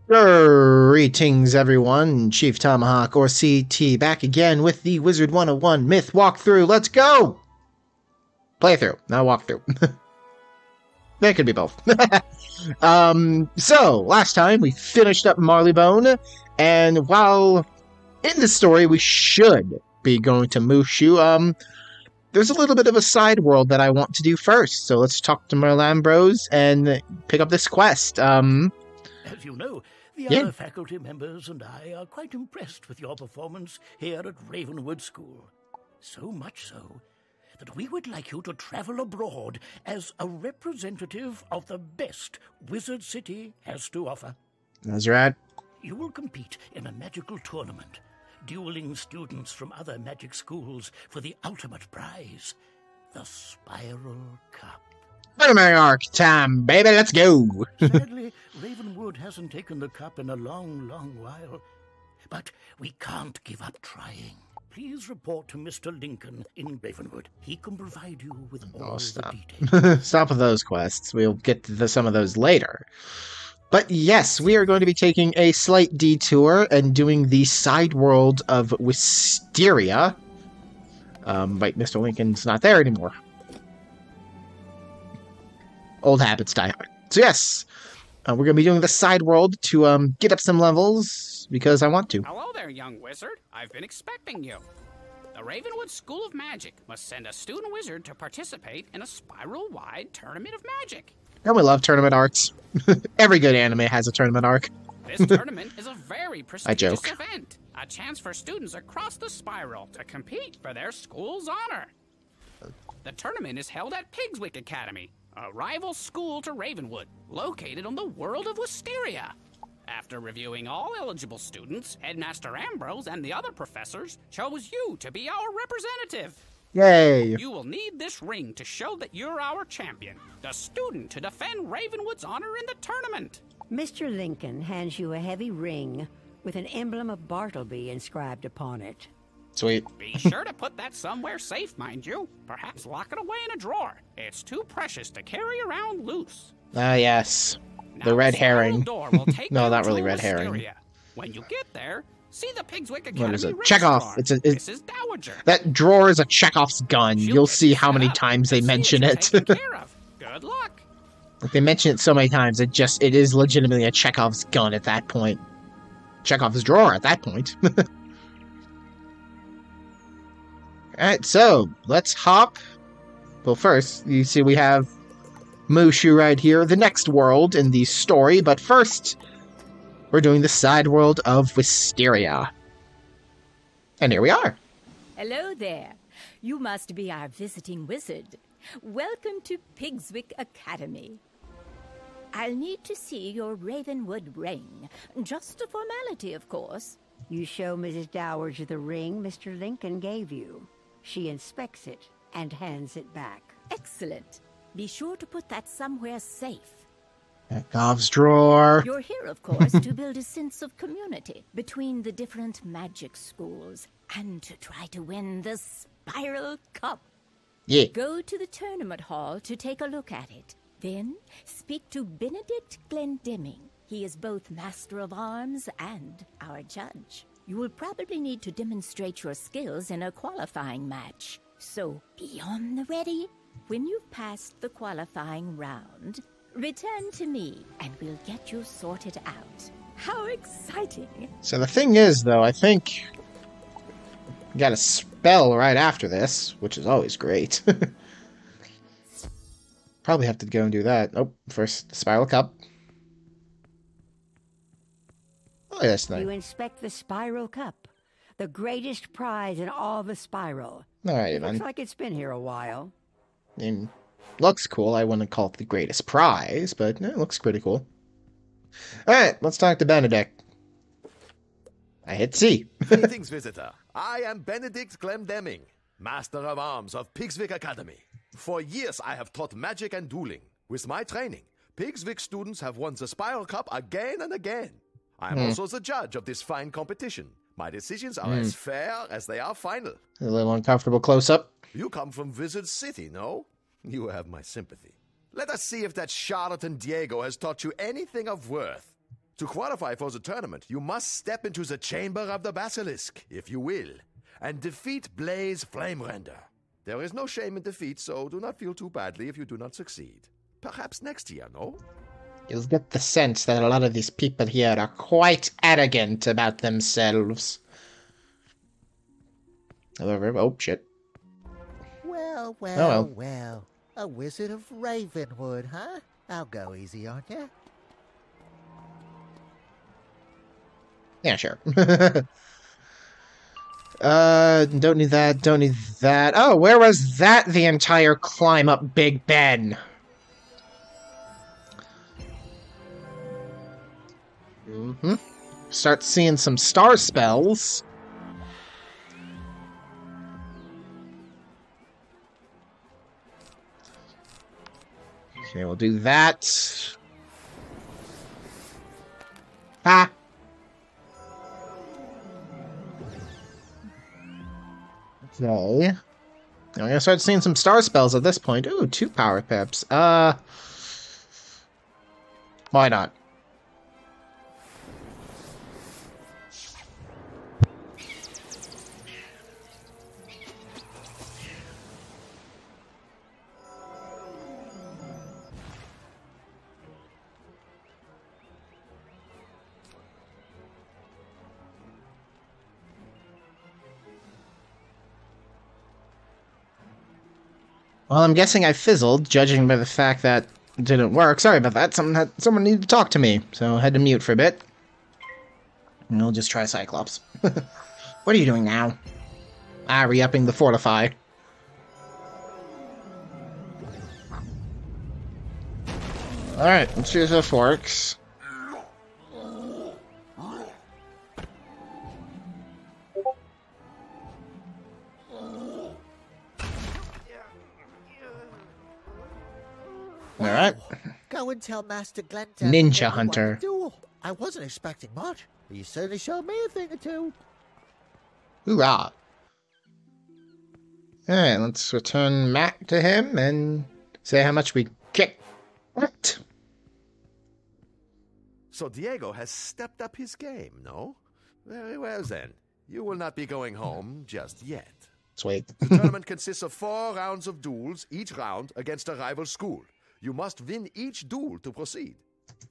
Greetings, everyone. Chief Tomahawk, or CT, back again with the Wizard101 Myth Walkthrough. Let's go! Playthrough, not walkthrough. That could be both. So, last time we finished up Marleybone, and while in the story we should be going to Mushu, there's a little bit of a side world that I want to do first. So let's talk to Merlambros and pick up this quest. As you know, the other faculty members and I are quite impressed with your performance here at Ravenwood School. So much so that we would like you to travel abroad as a representative of the best Wizard City has to offer. That's right. You will compete in a magical tournament, dueling students from other magic schools for the ultimate prize, the Sprial Cup. Arc time, baby, let's go! Sadly, Ravenwood hasn't taken the cup in a long, long while. But we can't give up trying. Please report to Mr. Lincoln in Ravenwood. He can provide you with all the details. Stop with those quests. We'll get to some of those later. But yes, we are going to be taking a slight detour and doing the side world of Wysteria. Wait, Mr. Lincoln's not there anymore. Old habits die hard. So yes, we're going to be doing the side world to get up some levels, because I want to. Hello there, young wizard. I've been expecting you. The Ravenwood School of Magic must send a student wizard to participate in a spiral-wide tournament of magic. And we love tournament arcs. Every good anime has a tournament arc. This tournament is a very prestigious joke. event. A chance for students across the spiral to compete for their school's honor. The tournament is held at Pigswick Academy, a rival school to Ravenwood, located on the world of Wysteria. After reviewing all eligible students, Headmaster Ambrose and the other professors chose you to be our representative. Yay! You will need this ring to show that you're our champion, the student to defend Ravenwood's honor in the tournament. Mr. Lincoln hands you a heavy ring with an emblem of Bartleby inscribed upon it. Sweet. Be sure to put that somewhere safe, mind you. Perhaps lock it away in a drawer. It's too precious to carry around loose. Ah, yes. Now, The red herring. door will take No, you not to really red herring. Wysteria. When you get there, see the Pigswick Academy What is it? registrar. Chekhov. It's Mrs. Dowager. that drawer is a Chekhov's gun. She'll You'll get see you how set many up times they and see mention you're it. taken care of. Good luck. Like, they mention it so many times, it is legitimately a Chekhov's gun at that point. Chekhov's drawer at that point. Alright, so, let's hop. Well, first, you see we have Mushu right here, the next world in the story, but first, we're doing the side world of Wysteria. And here we are. Hello there. You must be our visiting wizard. Welcome to Pigswick Academy. I'll need to see your Ravenwood ring. Just a formality, of course. You show Mrs. Dowager the ring Mr. Lincoln gave you. She inspects it and hands it back. Excellent. Be sure to put that somewhere safe. Chekhov's drawer. You're here, of course, to build a sense of community between the different magic schools and to try to win the Sprial Cup. Yeah. Go to the tournament hall to take a look at it. Then speak to Benedict Glendemming. He is both Master of Arms and our judge. You will probably need to demonstrate your skills in a qualifying match. So be on the ready. When you've passed the qualifying round, return to me and we'll get you sorted out. How exciting! So the thing is, though, I think we got a spell right after this, which is always great. Probably have to go and do that. Oh, first, Spiral Cup. Oh, yes, nice. You inspect the Spiral Cup, the greatest prize in all the Spiral. Alrighty, Looks then. like it's been here a while. I mean, looks cool. I wouldn't call it the greatest prize, but it looks pretty cool. Alright, let's talk to Benedict. I hit C. Greetings, visitor. I am Benedict Glendemming, Master of Arms of Pigswick Academy. For years, I have taught magic and dueling. With my training, Pigswick students have won the Spiral Cup again and again. I am also the judge of this fine competition. My decisions are as fair as they are final. A little uncomfortable close-up. You come from Wizard City, no? You have my sympathy. Let us see if that charlatan Diego has taught you anything of worth. To qualify for the tournament, you must step into the Chamber of the Basilisk, if you will, and defeat Blaze Flamerender. There is no shame in defeat, so do not feel too badly if you do not succeed. Perhaps next year, no? You'll get the sense that a lot of these people here are quite arrogant about themselves. However, oh shit. Well. A wizard of Ravenwood, huh? I'll go easy on you. Yeah, sure. Don't need that. Oh, where was that the entire climb up Big Ben? Start seeing some star spells. Okay, we'll do that. Ah! Okay. I'm gonna start seeing some star spells at this point. Ooh, 2 power pips. Why not? Well, I'm guessing I fizzled, judging by the fact that it didn't work. Sorry about that. Someone needed to talk to me, so I had to mute for a bit. And we'll just try Cyclops. What are you doing now? Ah, re-upping the Fortify. Alright, let's use the forks. Alright. Go and tell Master Glenn Ninja Hunter. I wasn't expecting much, but you certainly showed me a thing or two. Hoorah. Alright, let's return Matt to him and say how much we kicked. What? So Diego has stepped up his game, no? Very well then. You will not be going home just yet. Sweet. The tournament consists of 4 rounds of duels, each round against a rival school. You must win each duel to proceed.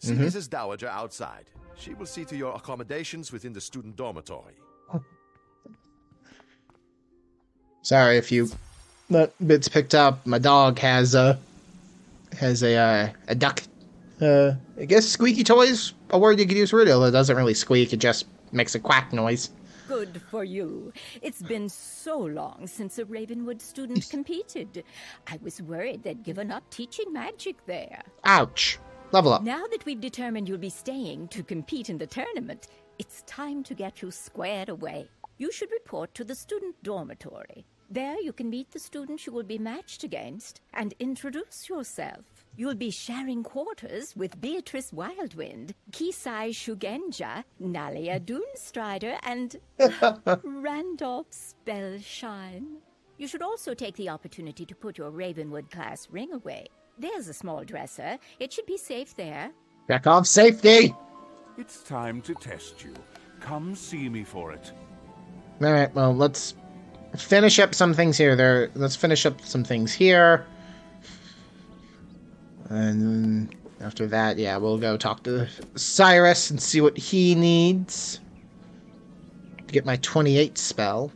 See Mrs. Dowager outside. She will see to your accommodations within the student dormitory. Sorry if you bits picked up. My dog has a duck. I guess squeaky toys a word you could use for it, although it doesn't really squeak. It just makes a quack noise. Good for you. It's been so long since a Ravenwood student competed. I was worried they'd given up teaching magic there. Ouch. Level up. Now that we've determined you'll be staying to compete in the tournament, it's time to get you squared away. You should report to the student dormitory. There you can meet the students you will be matched against and introduce yourself. You'll be sharing quarters with Beatrice Wildwind, Kisai Shugenja, Nalia Doomstrider, and Randolph Spellshine. You should also take the opportunity to put your Ravenwood class ring away. There's a small dresser. It should be safe there. Back off safety! It's time to test you. Come see me for it. Alright, well, let's finish up some things here. Let's finish up some things here. And then after that, yeah, we'll go talk to Cyrus and see what he needs to get my 28 spell.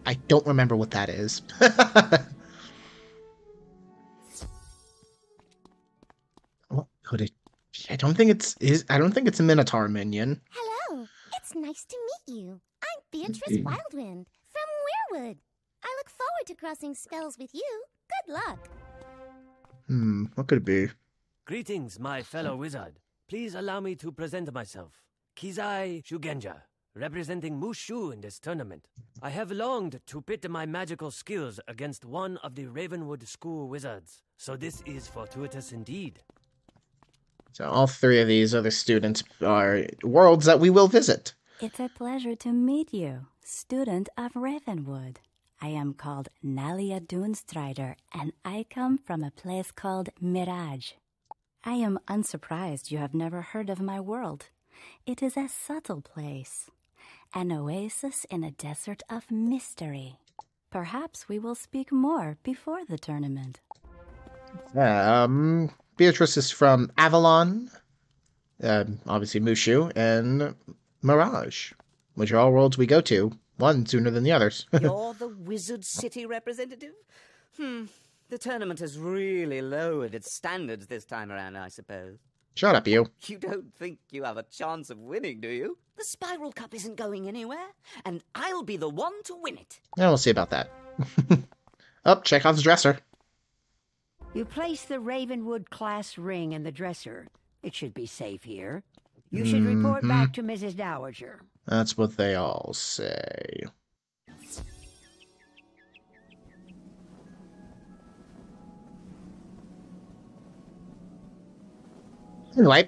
I don't remember what that is. What could it? I don't think it's a Minotaur minion. Hello, it's nice to meet you. I'm Beatrice Wildwind from Weirwood. I look forward to crossing spells with you. Good luck. What could it be? Greetings, my fellow wizard. Please allow me to present myself. Kizai Shugenja, representing Mushu in this tournament. I have longed to pit my magical skills against one of the Ravenwood School wizards, so this is fortuitous indeed. So all 3 of these other students are worlds that we will visit. It's a pleasure to meet you, student of Ravenwood. I am called Nalia Doomstrider, and I come from a place called Mirage. I am unsurprised you have never heard of my world. It is a subtle place, an oasis in a desert of mystery. Perhaps we will speak more before the tournament. Beatrice is from Avalon, obviously Mushu, and Mirage, which are all worlds we go to, one sooner than the others. You're the Wizard City representative? The tournament has really lowered its standards this time around, I suppose. Shut up, you. You don't think you have a chance of winning, do you? The Sprial Cup isn't going anywhere, and I'll be the one to win it. Yeah, we'll see about that. Oh, Chekhov's dresser. You place the Ravenwood class ring in the dresser. It should be safe here. You should report back to Mrs. Dowager. That's what they all say. Anyway.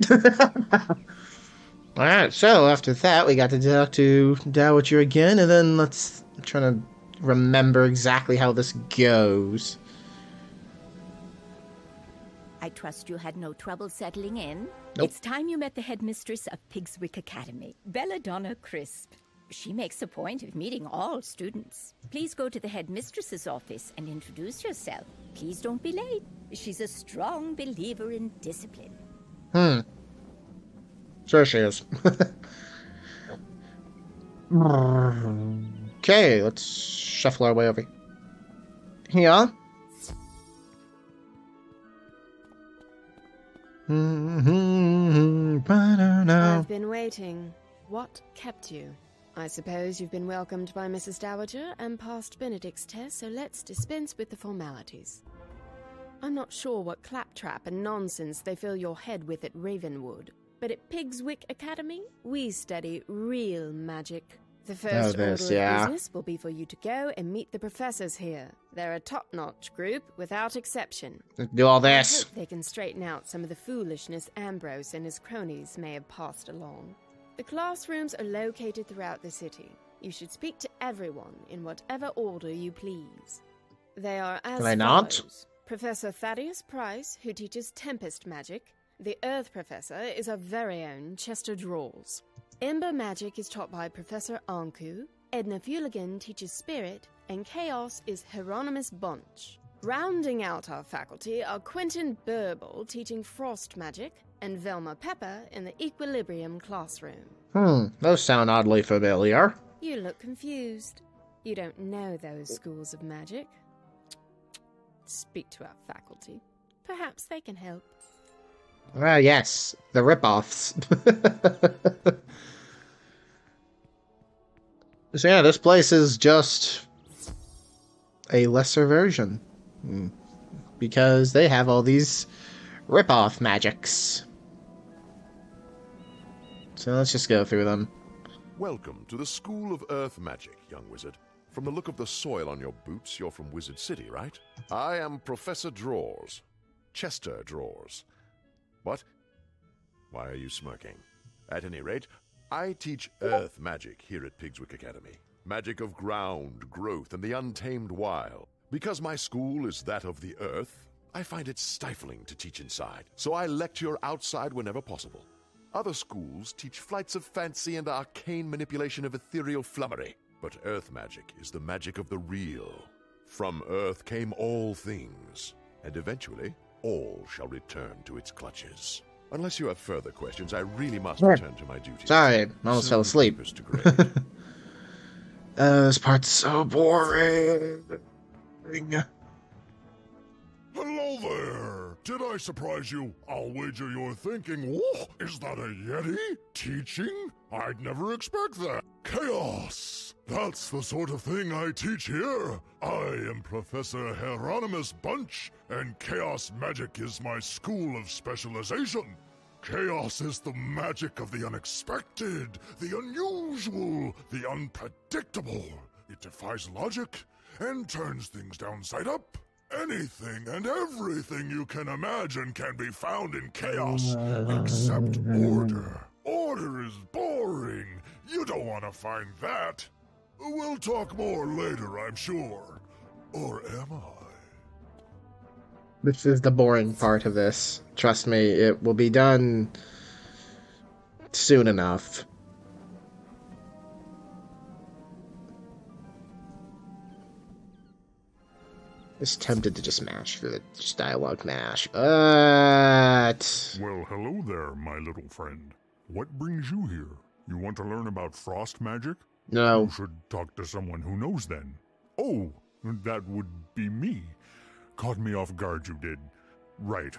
Alright, so after that, we got to talk to Dowager again, and then let's try to remember exactly how this goes. I trust you had no trouble settling in. Nope. It's time you met the headmistress of Pigswick Academy, Belladonna Crisp. She makes a point of meeting all students. Please go to the headmistress's office and introduce yourself. Please don't be late. She's a strong believer in discipline. Sure she is. Okay, let's shuffle our way over here. I've been waiting. What kept you? I suppose you've been welcomed by Mrs. Dowager and passed Benedict's test, so let's dispense with the formalities. I'm not sure what claptrap and nonsense they fill your head with at Ravenwood, but at Pigswick Academy, we study real magic. The first order of business will be for you to go and meet the professors here. They're a top-notch group, without exception. Do all this. I hope they can straighten out some of the foolishness Ambrose and his cronies may have passed along. The classrooms are located throughout the city. You should speak to everyone in whatever order you please. They are as Can I not? follows. Professor Thaddeus Price, who teaches Tempest Magic. The Earth Professor is our very own Chester Drawls. Ember Magic is taught by Professor Anku. Edna Fuligan teaches Spirit, and Chaos is Hieronymus Bunch. Rounding out our faculty are Quentin Burble teaching Frost Magic, and Velma Pepper in the Equilibrium classroom. Those sound oddly familiar. You look confused. You don't know those schools of magic. Speak to our faculty. Perhaps they can help. Yes, the rip-offs. So yeah, this place is just a lesser version. Because they have all these rip-off magics. So let's just go through them. Welcome to the School of Earth Magic, young wizard. From the look of the soil on your boots, you're from Wizard City, right? I am Professor Drawers. Chester Drawers. What? Why are you smirking? At any rate, I teach Earth Magic here at Pigswick Academy. Magic of ground, growth, and the untamed wild. Because my school is that of the Earth, I find it stifling to teach inside, so I lecture outside whenever possible. Other schools teach flights of fancy and arcane manipulation of ethereal flummery. But Earth Magic is the magic of the real. From Earth came all things, and eventually, all shall return to its clutches. Unless you have further questions, I really must return to my duties. Sorry, I almost fell asleep. This part's so boring. Hello there! Did I surprise you? I'll wager you're thinking, whoa, is that a Yeti? Teaching? I'd never expect that. Chaos! That's the sort of thing I teach here. I am Professor Hieronymus Bunch, and Chaos Magic is my school of specialization. Chaos is the magic of the unexpected, the unusual, the unpredictable. It defies logic and turns things downside up. Anything and everything you can imagine can be found in chaos, except order. Order is boring. You don't want to find that. We'll talk more later, I'm sure. Or am I? This is the boring part of this. Trust me, it will be done soon enough. Just tempted to just mash through the just dialogue mash, but... Well, hello there, my little friend. What brings you here? You want to learn about frost magic? No. You should talk to someone who knows then. Oh, that would be me. Caught me off guard, you did. Right.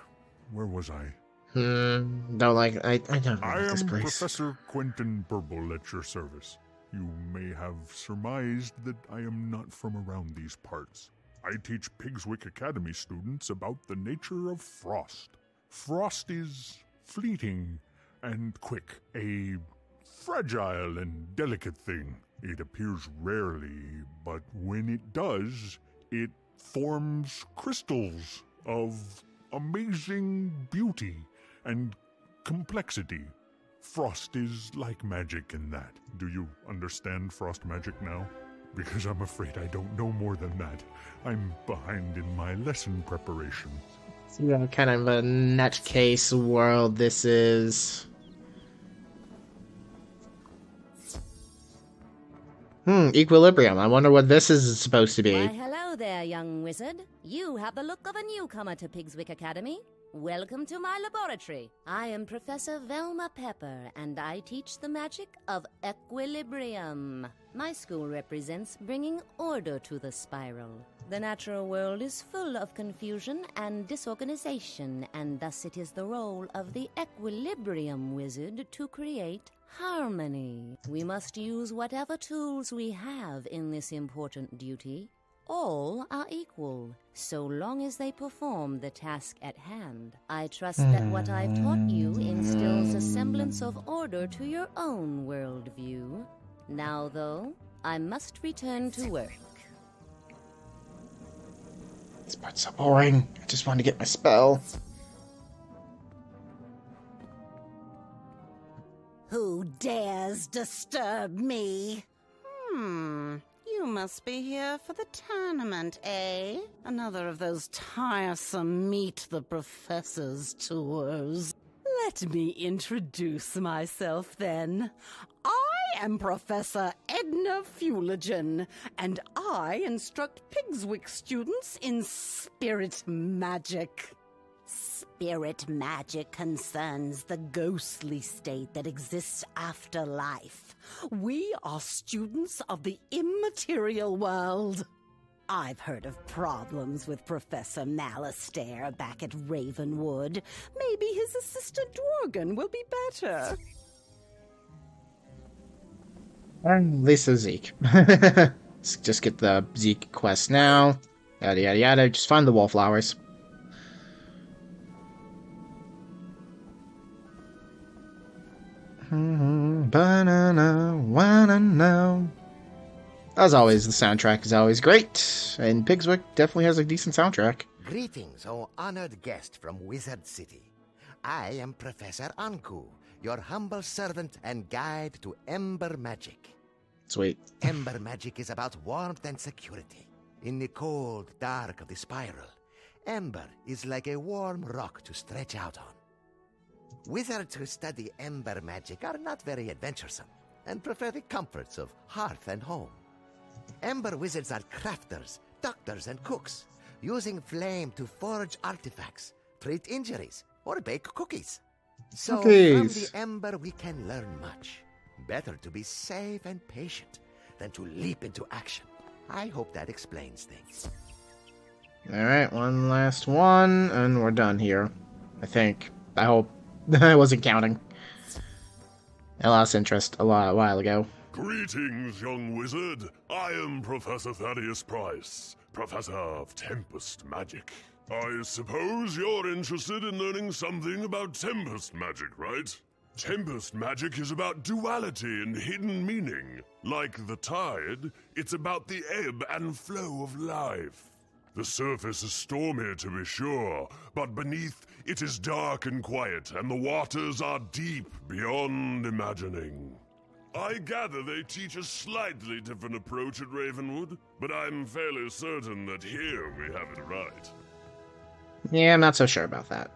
Where was I? Don't like... I don't like this place. I am Professor Quentin Burble at your service. You may have surmised that I am not from around these parts. I teach Pigswick Academy students about the nature of frost. Frost is fleeting and quick, a fragile and delicate thing. It appears rarely, but when it does, it forms crystals of amazing beauty and complexity. Frost is like magic in that. Do you understand frost magic now? Because I'm afraid I don't know more than that. I'm behind in my lesson preparation. See what kind of a nutcase world this is. Equilibrium. I wonder what this is supposed to be. Why, hello there, young wizard. You have the look of a newcomer to Pigswick Academy. Welcome to my laboratory. I am Professor Velma Pepper, and I teach the magic of equilibrium. My school represents bringing order to the spiral. The natural world is full of confusion and disorganization, and thus it is the role of the equilibrium wizard to create harmony. We must use whatever tools we have in this important duty. All are equal, so long as they perform the task at hand. I trust that what I've taught you instills a semblance of order to your own worldview. Now, though, I must return to work. This part's so boring. I just wanted to get my spell. Who dares disturb me? You must be here for the tournament, eh? Another of those tiresome Meet the Professors tours. Let me introduce myself, then. I am Professor Edna Fuligen, and I instruct Pigswick students in spirit magic. Spirit magic concerns the ghostly state that exists after life. We are students of the immaterial world. I've heard of problems with Professor Malastare back at Ravenwood. Maybe his assistant Dworgen will be better. Lisa Zeke. Let's just get the Zeke quest now. Yada yada yada. Just find the wallflowers. Banana, wanna know. As always, the soundtrack is always great, and Pigswick definitely has a decent soundtrack. Greetings, O honored guest from Wizard City. I am Professor Anku, your humble servant and guide to Ember Magic. Sweet. Ember Magic is about warmth and security. In the cold dark of the spiral, Ember is like a warm rock to stretch out on. Wizards who study Ember Magic are not very adventuresome, and prefer the comforts of hearth and home. Ember Wizards are crafters, doctors, and cooks, using flame to forge artifacts, treat injuries, or bake cookies. So from the Ember we can learn much. Better to be safe and patient than to leap into action. I hope that explains things. Alright, one last one, and we're done here. I think. I hope. I wasn't counting. I lost interest a while ago. Greetings, young wizard. I am Professor Thaddeus Price, Professor of Tempest Magic. I suppose you're interested in learning something about Tempest Magic, right? Tempest Magic is about duality and hidden meaning. Like the tide, it's about the ebb and flow of life. The surface is stormy, to be sure, but beneath it is dark and quiet, and the waters are deep beyond imagining. I gather they teach a slightly different approach at Ravenwood, but I'm fairly certain that here we have it right. Yeah, I'm not so sure about that.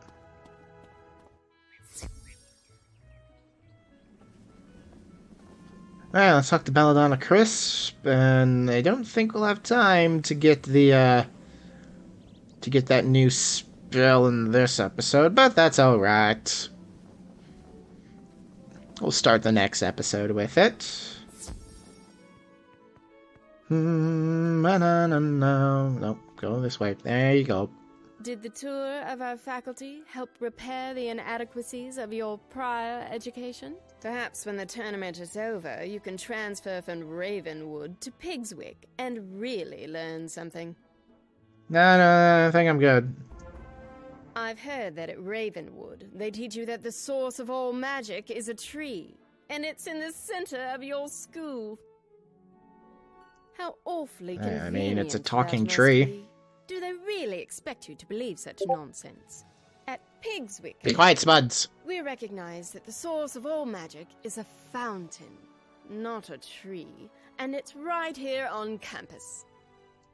Alright, let's talk to Belladonna Crisp, and I don't think we'll have time to get the, to get that new spell in this episode, but that's alright. We'll start the next episode with it. No, go this way. There you go. Did the tour of our faculty help repair the inadequacies of your prior education? Perhaps when the tournament is over, you can transfer from Ravenwood to Pigswick and really learn something. No, I think I'm good. I've heard that at Ravenwood, they teach you that the source of all magic is a tree, and it's in the center of your school. How awfully convenient. I mean, it's a talking that must tree. be. Do they really expect you to believe such nonsense? At Pigswick, Be quiet, Spuds. we recognize that the source of all magic is a fountain, not a tree, and it's right here on campus.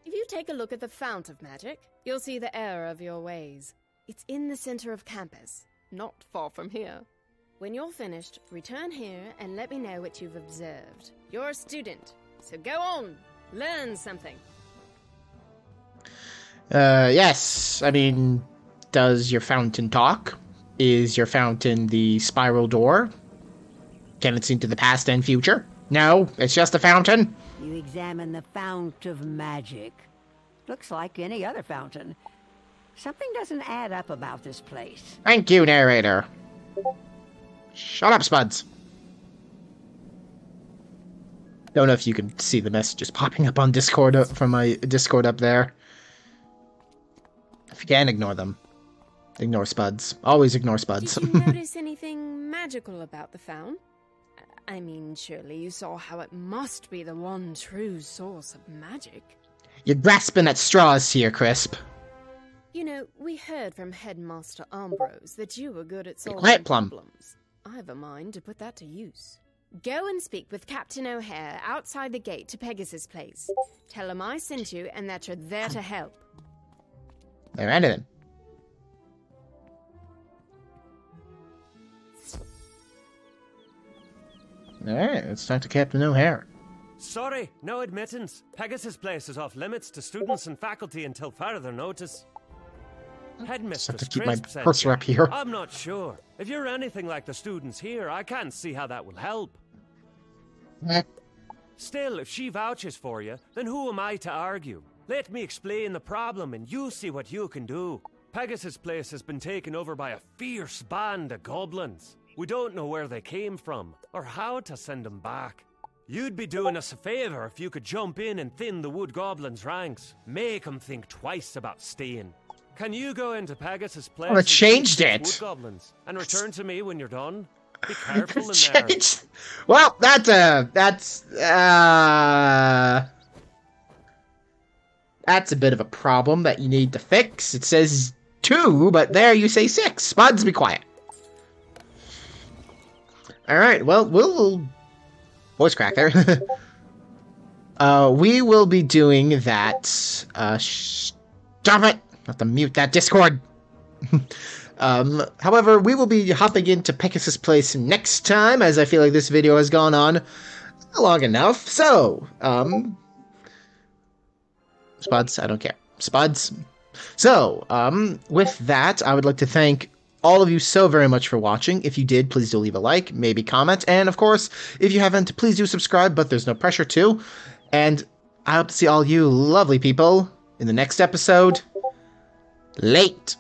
If you take a look at the fount of magic, you'll see the error of your ways. It's in the center of campus, not far from here. When you're finished, return here and let me know what you've observed. You're a student, so go on, learn something. Yes. I mean, does your fountain talk? Is your fountain the spiral door? Can it see into the past and future? No, it's just a fountain. You examine the fount of magic. Looks like any other fountain. Something doesn't add up about this place. Thank you, narrator. Shut up, Spuds. Don't know if you can see the messages popping up on Discord from my Discord up there. If you can, ignore them. Ignore Spuds. Always ignore Spuds. Did you notice anything magical about the fount? I mean, surely you saw how it must be the one true source of magic. You're grasping at straws here, Crisp. You know, we heard from Headmaster Ambrose that you were good at solving quiet, Plum. problems. I've a mind to put that to use. Go and speak with Captain O'Hare outside the gate to Pegasus Place. Tell him I sent you and that you're there to help. Alrighty then. Alright, let's talk to Captain O'Hare. Sorry, no admittance. Pegasus Place is off limits to students and faculty until further notice. Headmistress Just have to keep my Crisp said cursor up here. I'm not sure. If you're anything like the students here, I can't see how that will help. Still, if she vouches for you, then who am I to argue? Let me explain the problem and you see what you can do. Pegasus Place has been taken over by a fierce band of goblins. We don't know where they came from, or how to send them back. You'd be doing us a favor if you could jump in and thin the wood goblins' ranks. Make them think twice about staying. Can you go into Pegasus Place? Oh, it changed and it. wood goblins and return to me when you're done? Be careful in there. Well, that's a bit of a problem that you need to fix. It says 2, but there you say 6. Spuds, be quiet. Alright, well, we'll... Voice crack there. We will be doing that... Stop it! I have to mute that Discord! However, we will be hopping into Pegasus Place next time, as I feel like this video has gone on long enough. So, Spuds, I don't care. Spuds. So, with that, I would like to thank all of you so very much for watching. If you did, please do leave a like, maybe comment, and of course, if you haven't, please do subscribe, but there's no pressure to. And I hope to see all you lovely people in the next episode. Late.